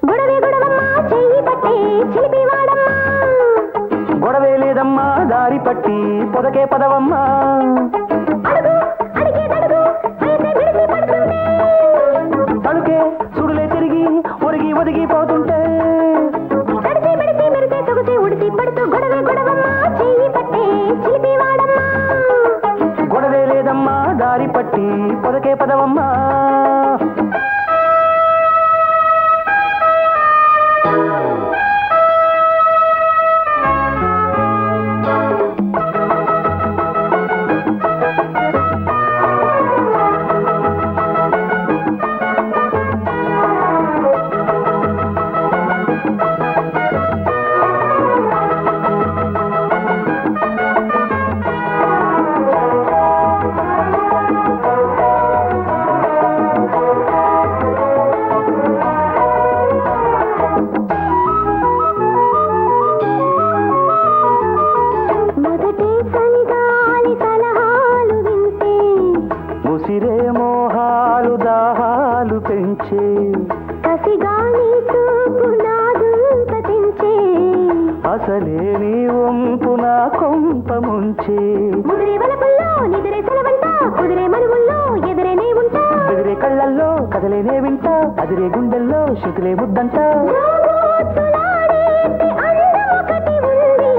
గొడవే గొడవమ్మా చెయ్యి పట్టే చిలిపి వాడమ్మా గొడవే లేదమ్మా దారి పట్టి పొదకే పదవమ్మా అడుగు అడిగేదడుగు అయితే విడిసి పడుతుంటే తలుకే సుడులే తిరిగి ఒరిగి ఒదిగిపోతుంటే తడిసి బిడిసి మెరిసే సొగసే ఉడిసి పడుతూ గొడవే గొడవమ్మా చెయ్యి పట్టే చిలిపి వాడమ్మా గొడవే లేదమ్మా దారి పట్టి పొదకే పదవమ్మా మొదటి చలిగాలి సలహాలు వింటే ముసిరే మోహాలు దాహాలు పెంచే కసిగాని చూపు నాదుంత తెంచే అసలే నీ వంపు నా కొంప ముంచే ముదిరే వలపుల్లో నిదిరే సెలవంట కుదిరే మనువుల్లో ఎదురేనే ఉంటా బెదిరే కళ్ళల్లో కదలేనే వింటా అదిరే గుండెల్లో శృతులే ముద్దంట దోబూచులాడేటి అందమొకటి ఉంది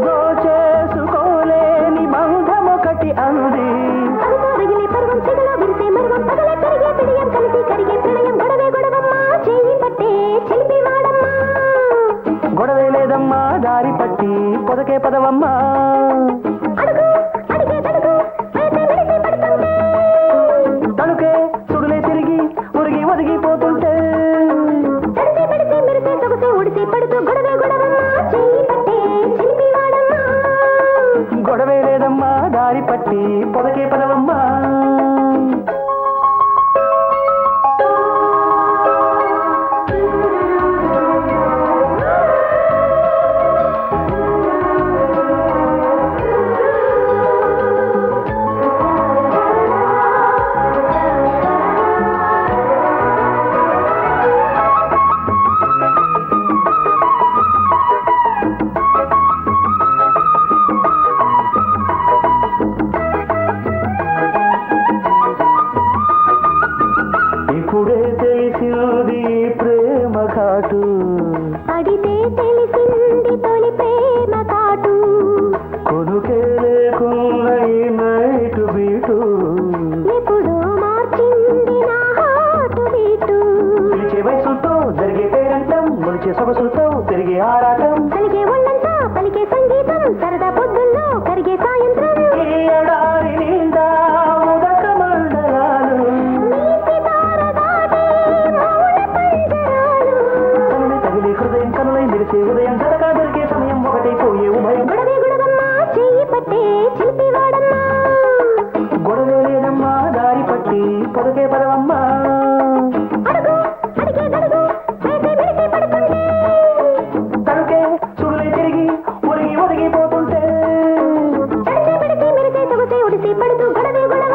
దోచేసుకోలేని బంధమొకటి అంది పరుతో రగిలే పర్వం చెగలో విరిసే మర్వం పగలే పెరిగే పిడియం కలిసి కరిగే ప్రణయం గొడవే గొడవమ్మా చెయ్యి పట్టే చిలిపి వాడమ్మా గొడవే లేదమ్మా దారి పట్టి పొదకే పదవమ్మా అడుగు అడిగేదడుగు అయితే విడిసి పడుతుంటే తలుకే సుడులే తిరిగి ఉరిగి ఒదిగిపోతుంటే తడిసి బిడిసి మెరిసే సొగసే ఉడిసి పడుతూ గొడవే గొడవమ్మా చెయ్యి పట్టే చిలిపి వాడమ్మా గొడవే లేదమ్మా దారి పట్టి పొదకే పదవమ్మా ఇప్పుడే తెలిసింది ప్రేమ ఘాటు అడితే తెలిసింది తొలి ప్రేమ కాటు కొనుకే లేకున్న ఈ నైటు బీటు ఎప్పుడో మార్చింది నా హాటు బీటు పిలిచే వయసుతో జరిగే పేరంటం మొలిచే సొగసులతో పెరిగే ఆరాటం కలిగే ఒళ్ళంతా పలికే సంగీతం సరదా పొద్దుల్లో కరిగే సాయంత్రం ఈ ఎడారి నిండా ఉదక మండలాలు నీటి దార దాటే మౌన పంజరాలు కనులే తగిలే హృదయం కనులై మెరిసే ఉదయం జరగా దొరికే సమయం ఒకటైపోయే ఉభయం గొడవే గొడవమ్మా చెయ్యి పట్టే చిలిపి వాడమ్మా గొడవే లేదమ్మా దారి పట్టి పొదకే పదవమ్మా అడుగు అడిగేదడుగు అయితే విడిసి పడుతుంటే తలుకే సుడులే తిరిగి ఒదిగిపోతుంటే తడిసి బిడిసి మెరిసే సొగసే ఉడిసి పడుతూ గొడవే గొడవ